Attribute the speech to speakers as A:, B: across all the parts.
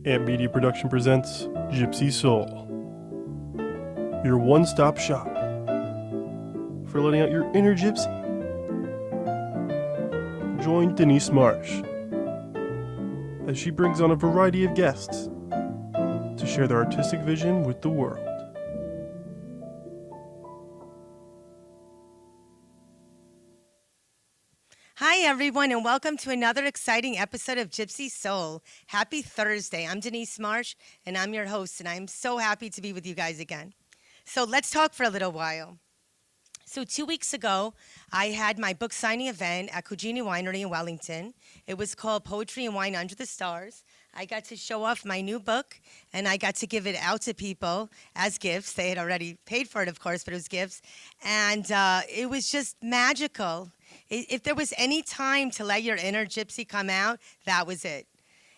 A: Amp Media Production presents Gypsy Soul, your one-stop shop for letting out your inner gypsy. Join Denise Marsh as she brings on a variety of guests to share their artistic vision with the world.
B: Hi, everyone, and welcome to another exciting episode of Gypsy Soul. Happy Thursday. I'm Denise Marsh, and I'm your host, and I'm so happy to be with you guys again. So let's talk for a little while. So 2 weeks ago, I had my book signing event at Cugini Winery in Wellington. It was called Poetry and Wine Under the Stars. I got to show off my new book, and I got to give it out to people as gifts. They had already paid for it, of course, but it was gifts. And it was just magical. If there was any time to let your inner gypsy come out, that was it.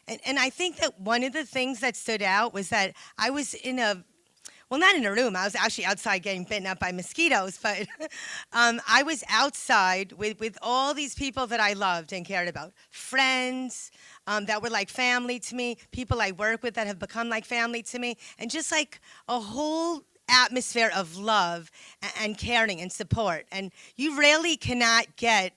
B: And I think that one of the things that stood out was that I was not in a room. I was actually outside getting bitten up by mosquitoes, but I was outside with all these people that I loved and cared about. Friends that were like family to me, people I work with that have become like family to me, and just like a whole atmosphere of love and caring and support. And you really cannot get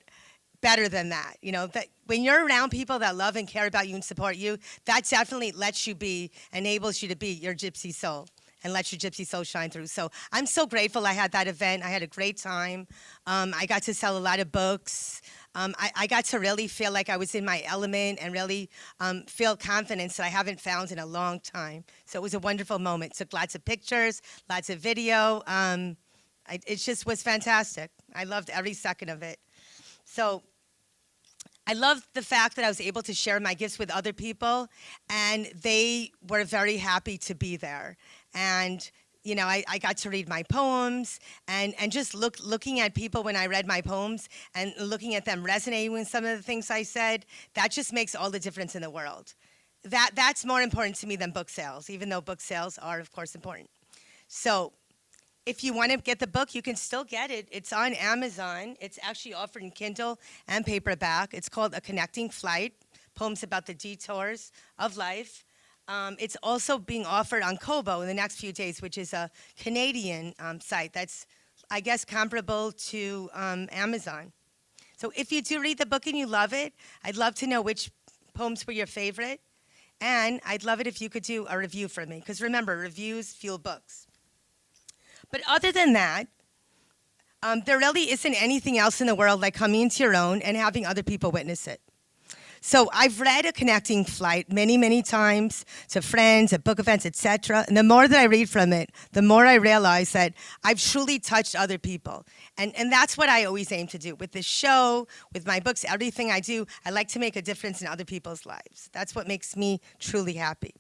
B: better than that. You know, that when you're around people that love and care about you and support you, that definitely lets you be, enables you to be your gypsy soul and let your gypsy soul shine through. So I'm so grateful I had that event. I had a great time. I got to sell a lot of books. I got to really feel like I was in my element and really feel confidence that I haven't found in a long time. So it was a wonderful moment. Took lots of pictures, lots of video. It just was fantastic. I loved every second of it. So I loved the fact that I was able to share my gifts with other people, and they were very happy to be there. And you know, I got to read my poems and just looking at people when I read my poems and looking at them resonating with some of the things I said, that just makes all the difference in the world. That's more important to me than book sales, even though book sales are, of course, important. So if you want to get the book, you can still get it. It's on Amazon. It's actually offered in Kindle and paperback. It's called A Connecting Flight, Poems About the Detours of Life. It's also being offered on Kobo in the next few days, which is a Canadian site that's, I guess, comparable to Amazon. So if you do read the book and you love it, I'd love to know which poems were your favorite. And I'd love it if you could do a review for me, because remember, reviews fuel books. But other than that, there really isn't anything else in the world like coming into your own and having other people witness it. So I've read A Connecting Flight many, many times to friends, at book events, etc. And the more that I read from it, the more I realize that I've truly touched other people. And that's what I always aim to do. With this show, with my books, everything I do, I like to make a difference in other people's lives. That's what makes me truly happy.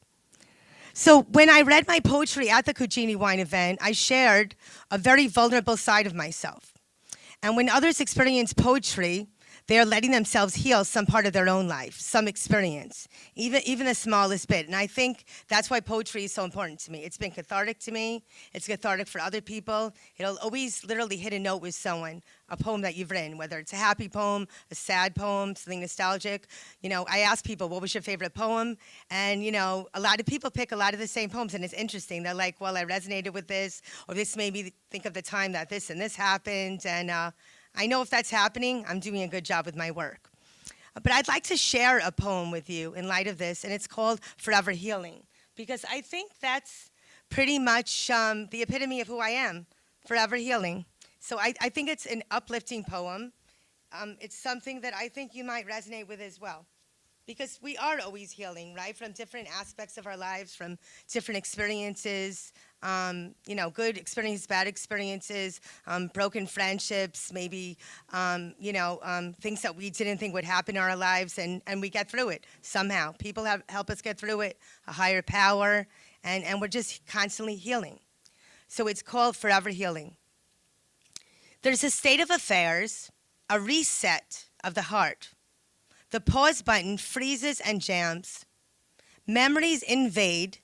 B: So when I read my poetry at the Cugini Wine event, I shared a very vulnerable side of myself. And when others experience poetry, they are letting themselves heal some part of their own life, some experience, even the smallest bit. And I think that's why poetry is so important to me. It's been cathartic to me. It's cathartic for other people. It'll always literally hit a note with someone, a poem that you've written, whether it's a happy poem, a sad poem, something nostalgic. You know, I ask people, what was your favorite poem? And, you know, a lot of people pick a lot of the same poems, and it's interesting. They're like, well, I resonated with this, or this made me think of the time that this and this happened. And I know if that's happening, I'm doing a good job with my work. But I'd like to share a poem with you in light of this, and it's called Forever Healing, because I think that's pretty much the epitome of who I am, forever healing. So I think it's an uplifting poem. It's something that I think you might resonate with as well, because we are always healing, right, from different aspects of our lives, from different experiences, you know, good experiences, bad experiences, broken friendships, maybe, things that we didn't think would happen in our lives, and we get through it somehow. People help us get through it, a higher power, and we're just constantly healing. So it's called Forever Healing. There's a state of affairs, a reset of the heart. The pause button freezes and jams. Memories invade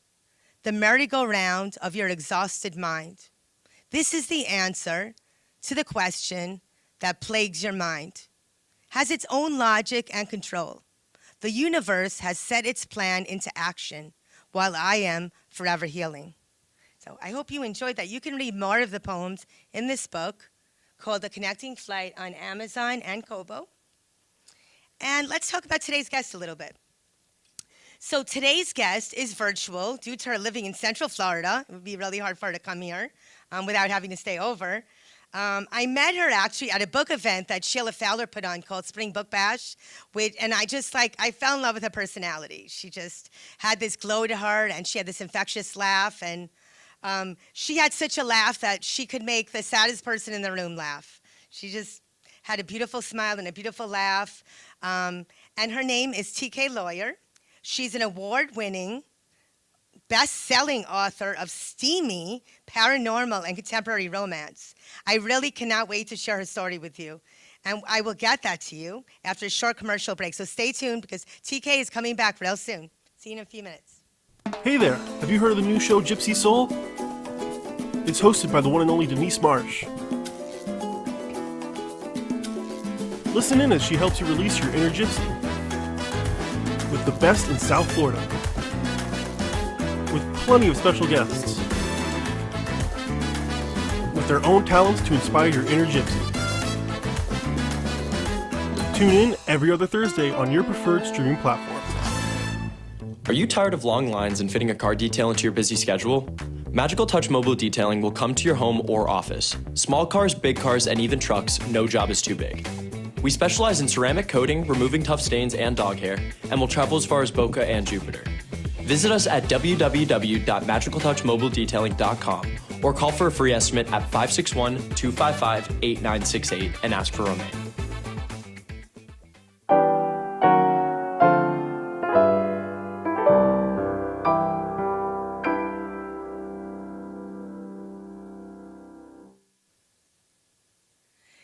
B: the merry-go-round of your exhausted mind. This is the answer to the question that plagues your mind. Has its own logic and control. The universe has set its plan into action. while I am forever healing. So I hope you enjoyed that. You can read more of the poems in this book called The Connecting Flight on Amazon and Kobo. And let's talk about today's guest a little bit. So today's guest is virtual due to her living in Central Florida. It would be really hard for her to come here without having to stay over. I met her actually at a book event that Sheila Fowler put on called Spring Book Bash, and I fell in love with her personality. She just had this glow to her, and she had this infectious laugh, and she had such a laugh that she could make the saddest person in the room laugh. She just had a beautiful smile and a beautiful laugh, and her name is TK Lawyer. She's an award-winning, best-selling author of Steamy Paranormal and Contemporary Romance. I really cannot wait to share her story with you. And I will get that to you after a short commercial break. So stay tuned because TK is coming back real soon. See you in a few minutes.
A: Hey there, have you heard of the new show Gypsy Soul? It's hosted by the one and only Denise Marsh. Listen in as she helps you release your inner gypsy with the best in South Florida, with plenty of special guests, with their own talents to inspire your inner gypsy. Tune in every other Thursday on your preferred streaming platform.
C: Are you tired of long lines and fitting a car detail into your busy schedule? Magical Touch Mobile Detailing will come to your home or office. Small cars, big cars, and even trucks, no job is too big. We specialize in ceramic coating, removing tough stains and dog hair, and will travel as far as Boca and Jupiter. Visit us at www.magicaltouchmobiledetailing.com or call for a free estimate at 561-255-8968 and ask for Romaine.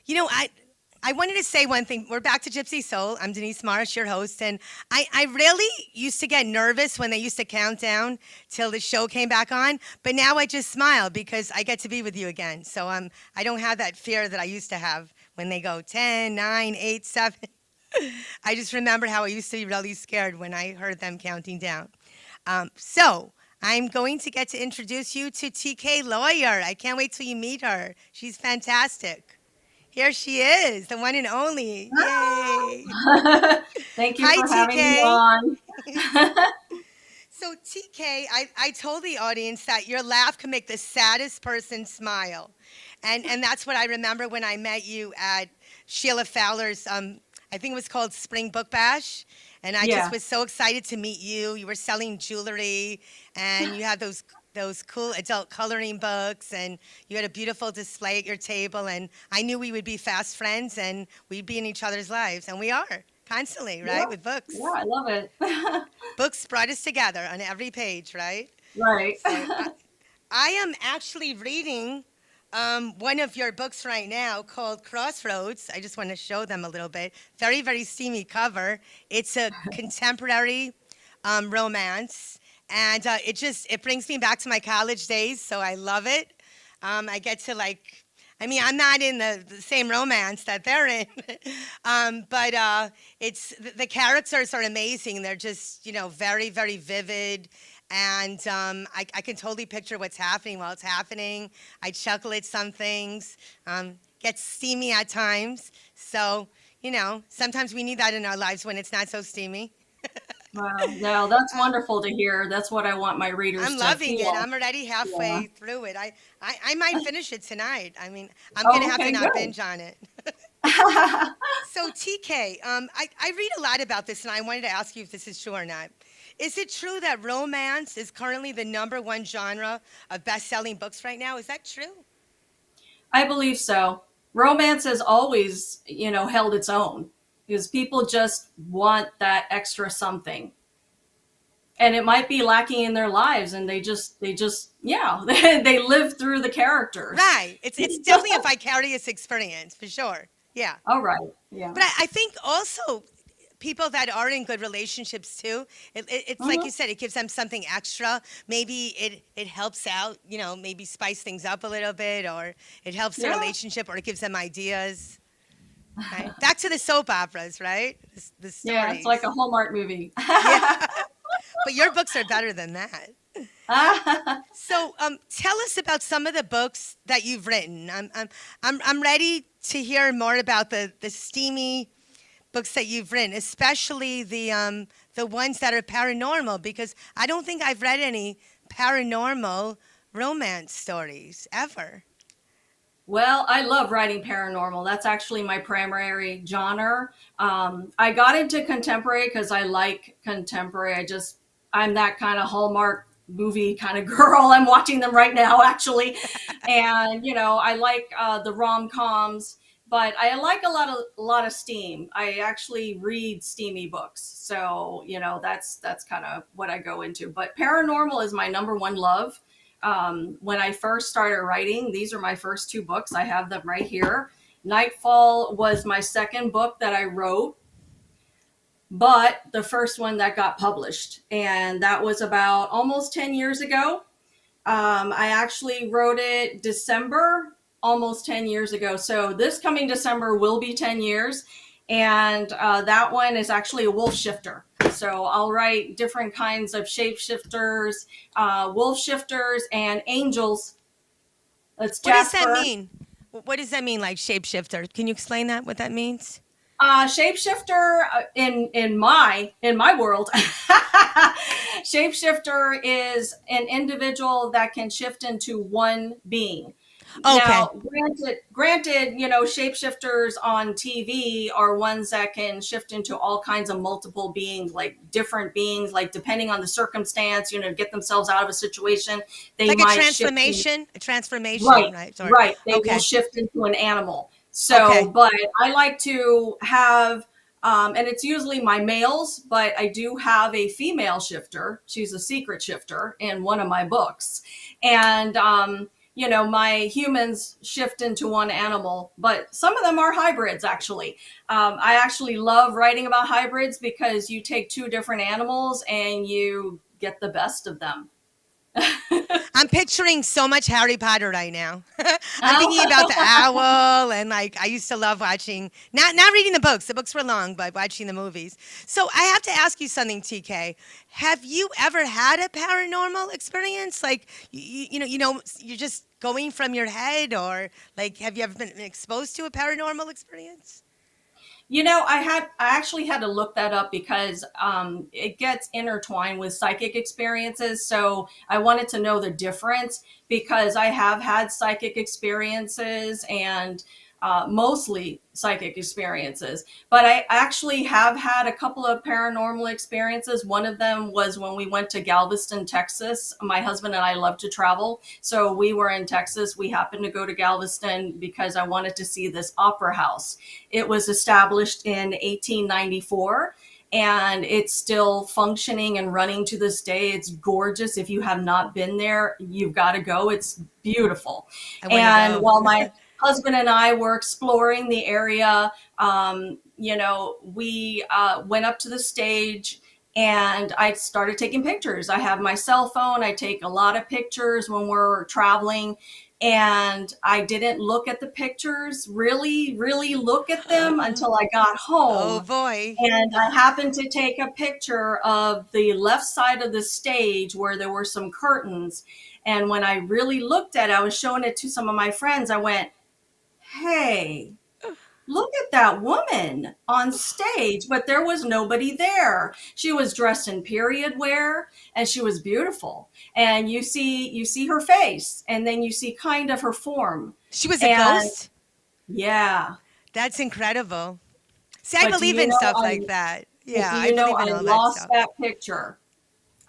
B: You know, I wanted to say one thing. We're back to Gypsy Soul. I'm Denise Marsh, your host, and I really used to get nervous when they used to count down till the show came back on, but now I just smile because I get to be with you again. So I don't have that fear that I used to have when they go 10, 9, 8, 7. I just remember how I used to be really scared when I heard them counting down. So I'm going to get to introduce you to TK Lawyer. I can't wait till you meet her. She's fantastic. Here she is, the one and only. Yay!
D: Thank you
B: Hi,
D: for having
B: TK.
D: me on.
B: So TK, I told the audience that your laugh can make the saddest person smile. And that's what I remember when I met you at Sheila Fowler's, I think it was called Spring Book Bash. And I just was so excited to meet you. You were selling jewelry, and you had those cool adult coloring books, and you had a beautiful display at your table, and I knew we would be fast friends and we'd be in each other's lives, and we are constantly, right, with books.
D: Yeah, I love it.
B: Books brought us together on every page, right?
D: Right.
B: So I am actually reading one of your books right now called Crossroads. I just want to show them a little bit. Very, very steamy cover. It's a contemporary romance. And it brings me back to my college days, so I love it. I get to I'm not in the same romance that they're in, but the characters are amazing. They're just, very, very vivid, and I can totally picture what's happening while it's happening. I chuckle at some things, get steamy at times. So, sometimes we need that in our lives when it's not so steamy.
D: Wow, no, that's wonderful to hear. That's what I want my readers to feel.
B: I'm loving it. I'm already halfway through it. I might finish it tonight. I mean, I'm going to have to not binge on it. So TK, I read a lot about this, and I wanted to ask you if this is true or not. Is it true that romance is currently the #1 genre of best-selling books right now? Is that true?
D: I believe so. Romance has always, held its own. Because people just want that extra something. And it might be lacking in their lives, and they they live through the characters.
B: Right. It's definitely a vicarious experience, for sure. Yeah.
D: Oh, right. Yeah.
B: But I think also people that are in good relationships too, it's like you said, it gives them something extra. Maybe it helps out, maybe spice things up a little bit, or it helps the relationship, or it gives them ideas. Right. Back to the soap operas, right? The stories.
D: Yeah, it's like a Hallmark movie.
B: Yeah. But your books are better than that. So, tell us about some of the books that you've written. I'm ready to hear more about the steamy books that you've written, especially the ones that are paranormal, because I don't think I've read any paranormal romance stories ever.
D: Well, I love writing paranormal. That's actually my primary genre. I got into contemporary because I like contemporary. I'm that kind of Hallmark movie kind of girl. I'm watching them right now, actually. And, I like the rom-coms, but I like a lot of steam. I actually read steamy books. So, that's kind of what I go into. But paranormal is my number one love. When I first started writing, these are my first two books. I have them right here. Nightfall was my second book that I wrote, but the first one that got published. And that was about almost 10 years ago. I actually wrote it December, almost 10 years ago. So this coming December will be 10 years. And that one is actually a wolf shifter. So I'll write different kinds of shapeshifters, wolf shifters, and angels. That's
B: What does
D: Jasper.
B: that mean? What does that mean, like shapeshifter? Can you explain that? What that means?
D: Shapeshifter in my world, shapeshifter is an individual that can shift into one being.
B: Okay.
D: Now, granted, shapeshifters on TV are ones that can shift into all kinds of multiple beings, like different beings, like depending on the circumstance, get themselves out of a situation. They
B: Like
D: might shift
B: a transformation,
D: right,
B: right?
D: right. They will
B: Okay.
D: shift into an animal. So,
B: Okay.
D: but I like to have, and it's usually my males, but I do have a female shifter. She's a secret shifter in one of my books. And, my humans shift into one animal, but some of them are hybrids, actually. I actually love writing about hybrids because you take two different animals and you get the best of them.
B: I'm picturing so much Harry Potter right now. I'm thinking about the owl, and like I used to love watching, not reading the books. The books were long, but watching the movies. So I have to ask you something, TK. Have you ever had a paranormal experience? Like you're just going from your head, or like have you ever been exposed to a paranormal experience?
D: I actually had to look that up because it gets intertwined with psychic experiences. So I wanted to know the difference because I have had psychic experiences and mostly psychic experiences. But I actually have had a couple of paranormal experiences. One of them was when we went to Galveston, Texas. My husband and I love to travel. So we were in Texas. We happened to go to Galveston because I wanted to see this opera house. It was established in 1894 and it's still functioning and running to this day. It's gorgeous. If you have not been there, you've got to go. It's beautiful.
B: I want to
D: And
B: go.
D: while my husband and I were exploring the area, we went up to the stage and I started taking pictures. I have my cell phone. I take a lot of pictures when we're traveling. And I didn't look at the pictures, really look at them until I got
B: Oh
D: home.
B: boy.
D: And I happened to take a picture of the left side of the stage where there were some curtains. And when I really looked at it, I was showing it to some of my friends. I went, hey, look at that woman on stage, but there was nobody there. She was dressed in period wear and she was beautiful. And you see her face and then you see kind of her form.
B: She was a
D: And
B: ghost?
D: yeah,
B: That's incredible. See, I
D: but do
B: believe
D: you
B: in
D: know
B: stuff like that. Yeah,
D: do
B: I
D: you know
B: believe in
D: I
B: all that
D: lost
B: stuff.
D: that picture.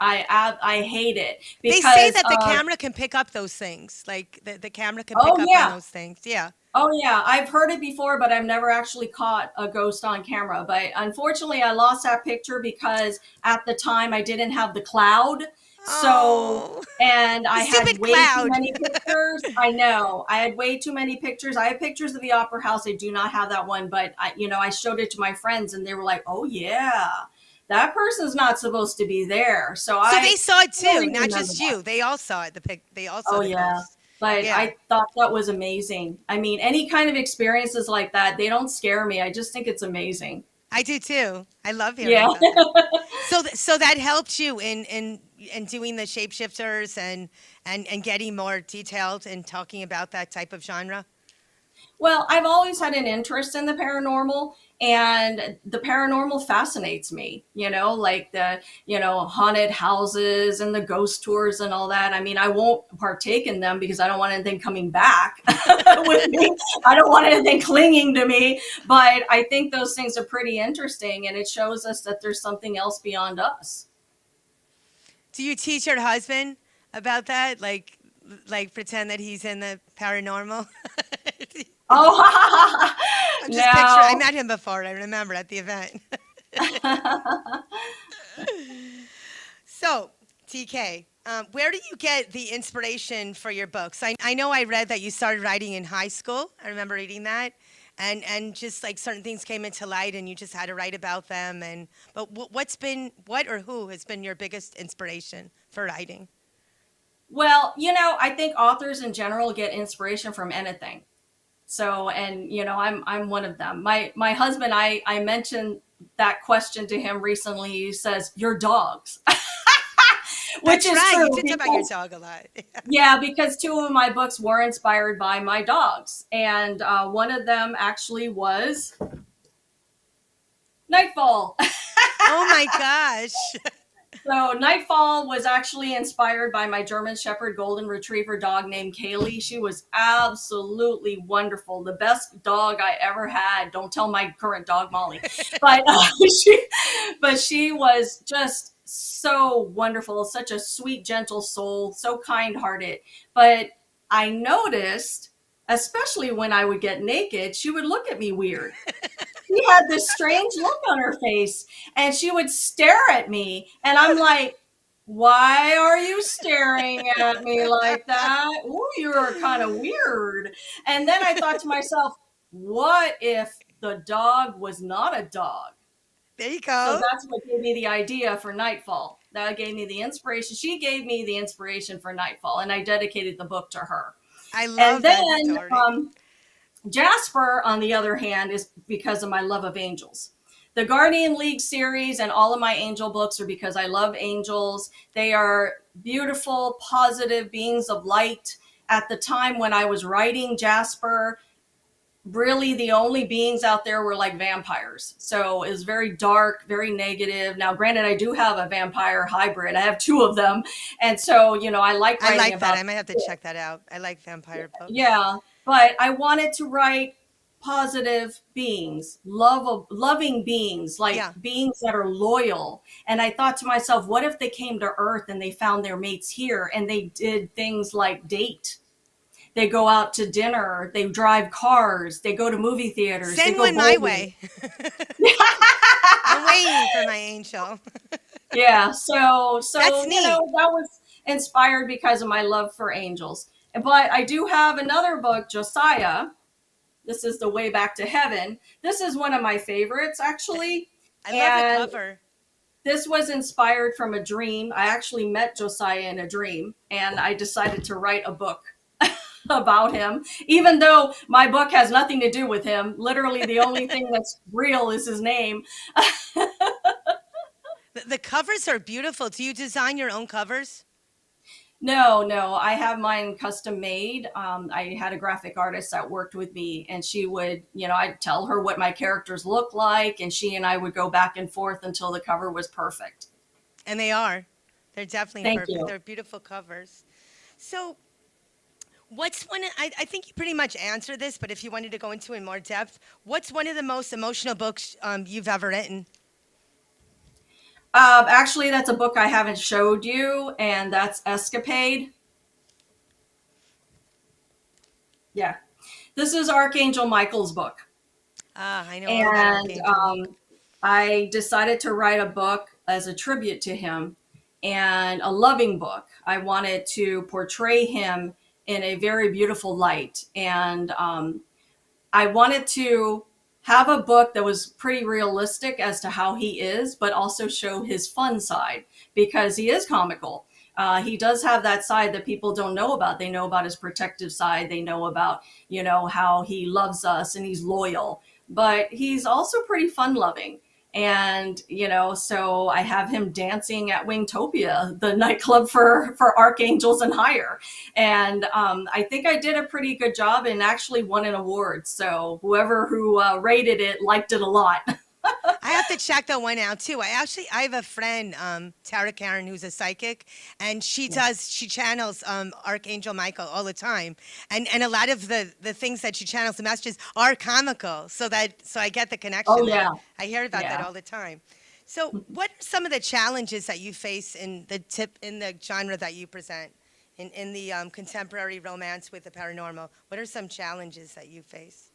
D: I hate it
B: They say
D: because
B: that the camera can pick up those things. Like the camera can pick
D: oh
B: up on
D: yeah.
B: those things. Yeah.
D: Oh yeah, I've heard it before, but I've never actually caught a ghost on camera. But unfortunately, I lost that picture because at the time I didn't have the cloud. So,
B: Oh,
D: and
B: the
D: I had
B: stupid
D: way too
B: cloud.
D: many pictures. I know I had way too many pictures. I have pictures of the opera house. I do not have that one, but I showed it to my friends and they were like, "Oh yeah, that person's not supposed to be there." So
B: So they
D: I
B: saw it too,
D: really
B: not
D: remember
B: just
D: that.
B: you. They all saw it. They all saw
D: Oh
B: the
D: yeah.
B: ghost.
D: But
B: Yeah.
D: I thought that was amazing. I mean, any kind of experiences like that, they don't scare me. I just think it's amazing.
B: I do too. I love hearing
D: Yeah.
B: about that. So that helped you in doing the shapeshifters and getting more detailed and talking about that type of genre.
D: Well, I've always had an interest in the paranormal, and the paranormal fascinates me, like the haunted houses and the ghost tours and all that. I mean, I won't partake in them because I don't want anything coming back with me. I don't want anything clinging to me, but I think those things are pretty interesting, and it shows us that there's something else beyond us.
B: Do you teach your husband about that? Like pretend that he's in the paranormal?
D: Oh,
B: I'm just picturing. I
D: no.
B: met him before. I remember at the event. So, TK, where do you get the inspiration for your books? I know I read that you started writing in high school. I remember reading that. And just like certain things came into light and you just had to write about them. But what or who has been your biggest inspiration for writing?
D: Well, I think authors in general get inspiration from anything. So, and I'm one of them. My husband, I mentioned that question to him recently. He says, "Your dogs," which
B: That's
D: is
B: right.
D: true.
B: You did talk about your
D: Because,
B: dog a lot.
D: yeah, because two of my books were inspired by my dogs, and one of them actually was Nightfall.
B: Oh my gosh.
D: So Nightfall was actually inspired by my German Shepherd Golden Retriever dog named Kaylee. She was absolutely wonderful. The best dog I ever had. Don't tell my current dog, Molly. But she was just so wonderful, such a sweet, gentle soul, so kind-hearted. But I noticed, especially when I would get naked, she would look at me weird. She had this strange look on her face, and she would stare at me, and I'm like, why are you staring at me like that? Ooh, you're kind of weird. And then I thought to myself, what if the dog was not a dog?
B: There you
D: So
B: go.
D: that's what gave me the idea for Nightfall. That gave me the inspiration. She gave me the inspiration for Nightfall, and I dedicated the book to her.
B: I
D: And
B: love that
D: then
B: story.
D: Jasper, on the other hand, is because of my love of angels. The Guardian League series and all of my angel books are because I love angels. They are beautiful, positive beings of light. At the time when I was writing Jasper, really the only beings out there were like vampires. So it was very dark, very negative. Now, granted, I do have a vampire hybrid. I have two of them. And so, I like
B: I
D: writing
B: like that.
D: about.
B: I might have to check that out. I like vampire books.
D: Yeah, but I wanted to write positive beings, loving beings, like
B: Yeah.
D: beings that are loyal. And I thought to myself, what if they came to Earth and they found their mates here and they did things like date? They go out to dinner, they drive cars, they go to movie theaters, they
B: Send
D: go
B: one my
D: bowling.
B: way. I'm waiting for my angel.
D: Yeah, so
B: That's neat.
D: that was inspired because of my love for angels. But I do have another book, Josiah. This is the Way Back to Heaven. This is one of my favorites, actually.
B: I love the
D: And
B: cover.
D: this was inspired from a dream. I actually met Josiah in a dream, and I decided to write a book about him, even though my book has nothing to do with him. Literally, the only thing that's real is his name.
B: The covers are beautiful. Do you design your own covers?
D: No, I have mine custom made. I had a graphic artist that worked with me, and she would, I'd tell her what my characters look like, and she and I would go back and forth until the cover was perfect.
B: And they are. They're definitely
D: Thank
B: perfect.
D: you.
B: They're beautiful covers. So, what's one? I think you pretty much answered this, but if you wanted to go into it in more depth, what's one of the most emotional books you've ever written?
D: Actually, that's a book I haven't showed you, and that's Escapade. Yeah. This is Archangel Michael's book.
B: Ah, I know all about
D: And
B: Archangel.
D: I decided to write a book as a tribute to him and a loving book. I wanted to portray him in a very beautiful light. And I wanted to have a book that was pretty realistic as to how he is, but also show his fun side because he is comical. He does have that side that people don't know about. They know about his protective side. They know about, how he loves us and he's loyal. but he's also pretty fun loving. And, so I have him dancing at Wingtopia, the nightclub for archangels and higher. And I think I did a pretty good job and actually won an award. So who rated it liked it a lot.
B: I have to check that one out too. I have a friend, Tara Karen, who's a psychic, and she channels Archangel Michael all the time, and a lot of the things that she channels, the messages are comical, so I get the connection.
D: Oh, yeah.
B: I hear about that all the time. So, what are some of the challenges that you face in the genre that you present, in the contemporary romance with the paranormal? What are some challenges that you face?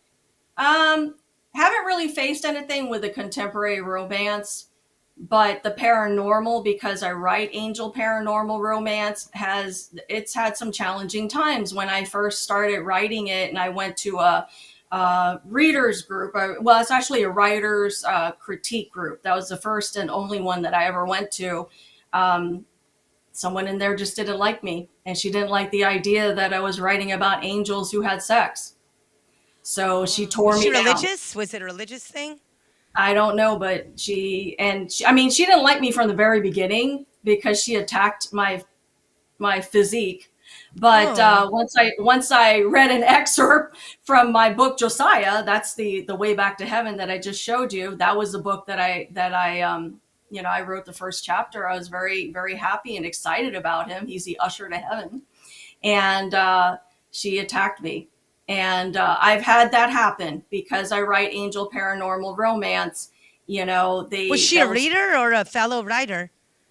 D: Haven't really faced anything with the contemporary romance, but the paranormal, because I write angel paranormal romance, it's had some challenging times. When I first started writing it and I went to a readers group, well, it's actually a writer's critique group. That was the first and only one that I ever went to. Someone in there just didn't like me, and she didn't like the idea that I was writing about angels who had sex. So she tore me down.
B: Was she religious? Was it a religious thing?
D: I don't know, but she didn't like me from the very beginning because she attacked my physique. But once I read an excerpt from my book Josiah, that's the Way Back to Heaven that I just showed you. That was the book that I wrote the first chapter. I was very, very happy and excited about him. He's the usher to heaven, and she attacked me. And I've had that happen because I write angel paranormal romance.
B: Was she a reader or a fellow writer?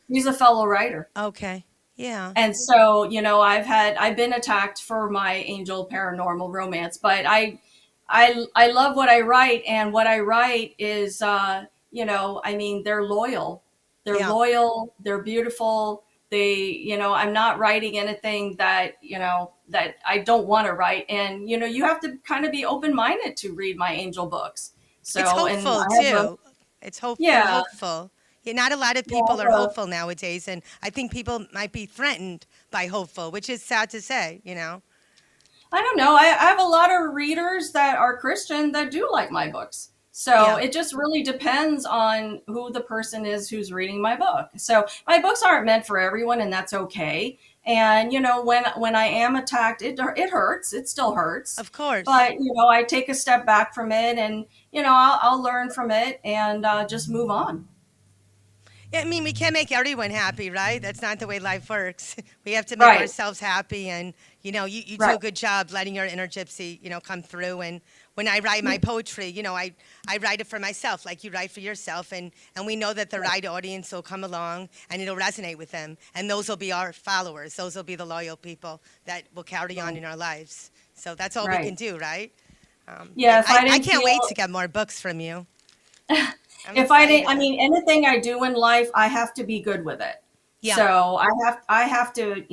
D: She's a fellow writer.
B: Okay, yeah.
D: And so, I've been attacked for my angel paranormal romance, but I love what I write, and what I write is, they're loyal. They're loyal. They're beautiful. I'm not writing anything that I don't want to write. And, you have to kind of be open-minded to read my angel books. So
B: it's hopeful too. It's hopeful.
D: Yeah.
B: Hopeful. Yeah, not a lot of people are hopeful nowadays. And I think people might be threatened by hopeful, which is sad to say,
D: I don't know. I have a lot of readers that are Christian that do like my books. So it just really depends on who the person is who's reading my book. So my books aren't meant for everyone, and that's okay. And, when I am attacked, it hurts. It still hurts.
B: Of course.
D: But, I take a step back from it, and, I'll learn from it and just move on.
B: Yeah, I mean, we can't make everyone happy, right? That's not the way life works. We have to make ourselves happy. And, you do a good job letting your inner gypsy, come through. And when I write my poetry, I write it for myself, like you write for yourself. And we know that the right audience will come along and it'll resonate with them. And those will be our followers. Those will be the loyal people that will carry on in our lives. So that's all we can do, right? I can't wait to get more books from you.
D: Anything I do in life, I have to be good with it. Yeah. So I have to,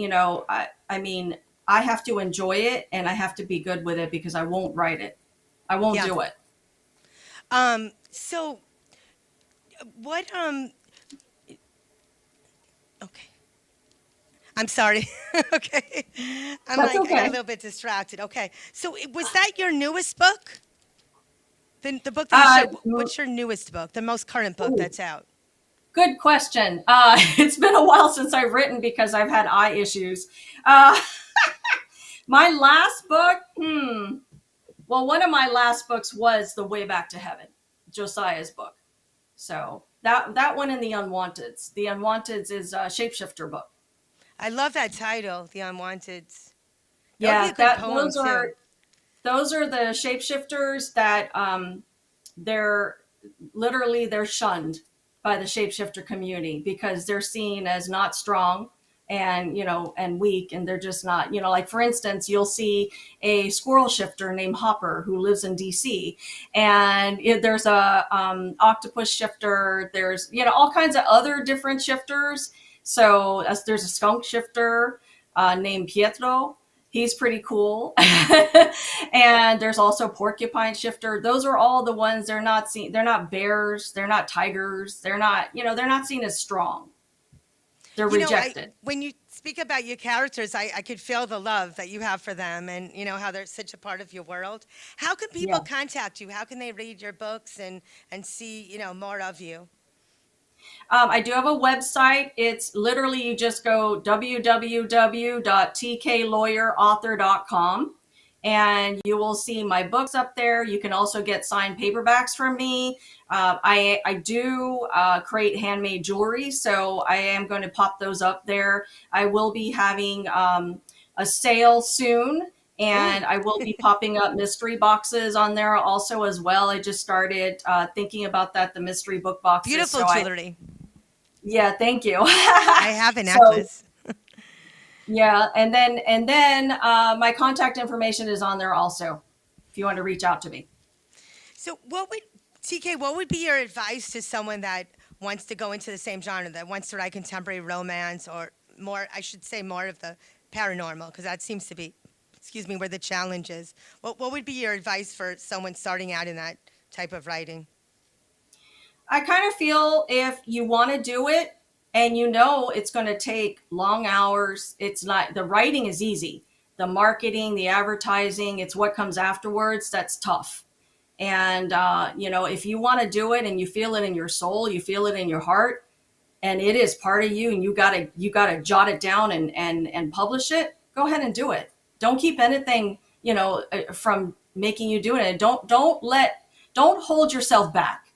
D: I have to enjoy it, and I have to be good with it, because I won't write it. I won't do it.
B: So what, okay. I'm sorry. Okay. I got a little bit distracted. Okay. So was that your newest book? The book that you showed, what's your newest book? The most current book that's out?
D: Good question. It's been a while since I've written because I've had eye issues. My last book, well, one of my last books was The Way Back to Heaven, Josiah's book. So that one and The Unwanteds. The Unwanteds is a shapeshifter book.
B: I love that title, The Unwanteds.
D: Yeah, those are the shapeshifters that they're shunned by the shapeshifter community because they're seen as not strong and weak, and they're just not, like, for instance, you'll see a squirrel shifter named Hopper who lives in DC, and there's a octopus shifter, there's all kinds of other different shifters. So there's a skunk shifter named Pietro. He's pretty cool. And there's also porcupine shifter. Those are all the ones they're not seen. They're not bears. They're not tigers. They're not, they're not seen as strong. They're rejected.
B: When you speak about your characters, I could feel the love that you have for them and, how they're such a part of your world. How can people
D: Yeah.
B: contact you? How can they read your books and see, more of you?
D: I do have a website. It's literally, you just go www.tklawyerauthor.com and you will see my books up there. You can also get signed paperbacks from me. I do create handmade jewelry, so I am going to pop those up there. I will be having a sale soon. And
B: Ooh.
D: I will be popping up mystery boxes on there also as well. I just started thinking about that, the mystery book boxes.
B: Beautiful
D: So
B: jewelry.
D: yeah, thank you.
B: I have a
D: So
B: necklace.
D: yeah, and then my contact information is on there also, if you want to reach out to me.
B: So what would be your advice to someone that wants to go into the same genre, that wants to write contemporary romance or more, I should say more of the paranormal, because that seems to be, where the challenge is. What would be your advice for someone starting out in that type of writing?
D: I kind of feel if you want to do it and it's going to take long hours, it's not, the writing is easy. The marketing, the advertising, it's what comes afterwards that's tough. And, if you want to do it and you feel it in your soul, you feel it in your heart, and it is part of you and you gotta jot it down and publish it, go ahead and do it. Don't keep anything, from making you do it. And don't hold yourself back.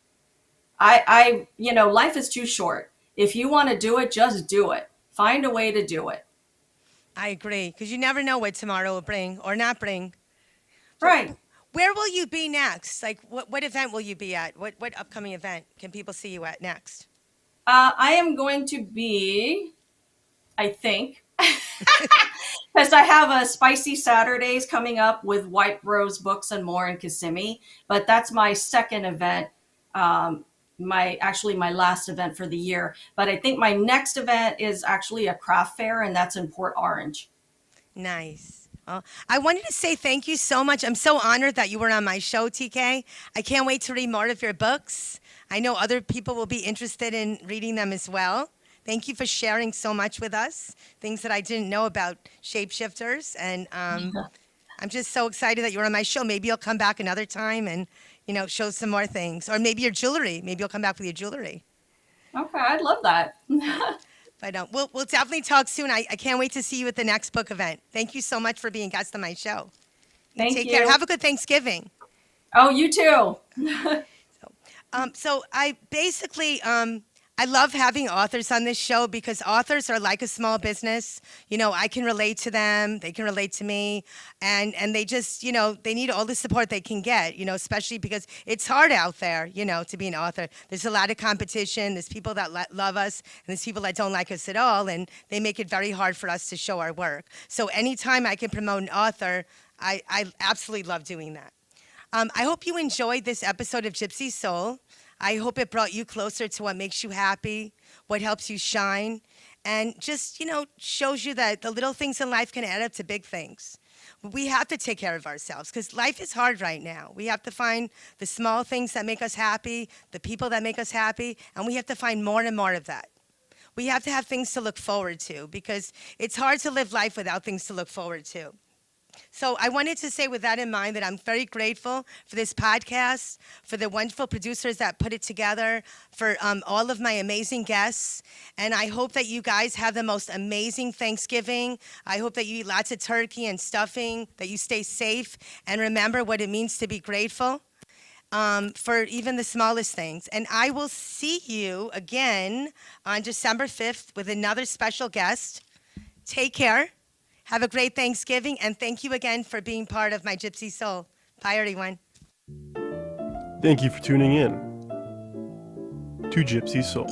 D: Life is too short. If you want to do it, just do it. Find a way to do it.
B: I agree, because you never know what tomorrow will bring or not bring.
D: Right.
B: Where will you be next? Like, what event will you be at? What upcoming event can people see you at next?
D: I am going to be, I think, because I have a Spicy Saturdays coming up with White Rose Books and More in Kissimmee, but that's my second event. My last event for the year. But I think my next event is actually a craft fair, and that's in Port Orange.
B: Nice. Well, I wanted to say thank you so much. I'm so honored that you were on my show, TK. I can't wait to read more of your books. I know other people will be interested in reading them as well. Thank you for sharing so much with us, things that I didn't know about shapeshifters. And I'm just so excited that you're on my show. Maybe you'll come back another time and show some more things. Or maybe your jewelry. Maybe you'll come back with your jewelry.
D: Okay, I'd love that.
B: But we'll definitely talk soon. I can't wait to see you at the next book event. Thank you so much for being guest on my show.
D: Thank you.
B: Care. Have a good Thanksgiving.
D: Oh, you too.
B: So I basically, I love having authors on this show because authors are like a small business. I can relate to them. They can relate to me. And they just, they need all the support they can get, especially because it's hard out there, to be an author. There's a lot of competition. There's people that love us and there's people that don't like us at all. And they make it very hard for us to show our work. So anytime I can promote an author, I absolutely love doing that. I hope you enjoyed this episode of Gypsy Soul. I hope it brought you closer to what makes you happy, what helps you shine, and just, shows you that the little things in life can add up to big things. We have to take care of ourselves because life is hard right now. We have to find the small things that make us happy, the people that make us happy, and we have to find more and more of that. We have to have things to look forward to because it's hard to live life without things to look forward to. So I wanted to say with that in mind that I'm very grateful for this podcast, for the wonderful producers that put it together, for all of my amazing guests. And I hope that you guys have the most amazing Thanksgiving. I hope that you eat lots of turkey and stuffing, that you stay safe, and remember what it means to be grateful for even the smallest things. And I will see you again on December 5th with another special guest. Take care. Have a great Thanksgiving, and thank you again for being part of my Gypsy Soul. Bye, everyone.
A: Thank you for tuning in to Gypsy Soul.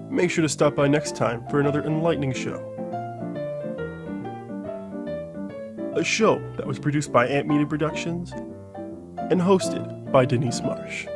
A: Make sure to stop by next time for another enlightening show. A show that was produced by Ant Media Productions and hosted by Denise Marsh.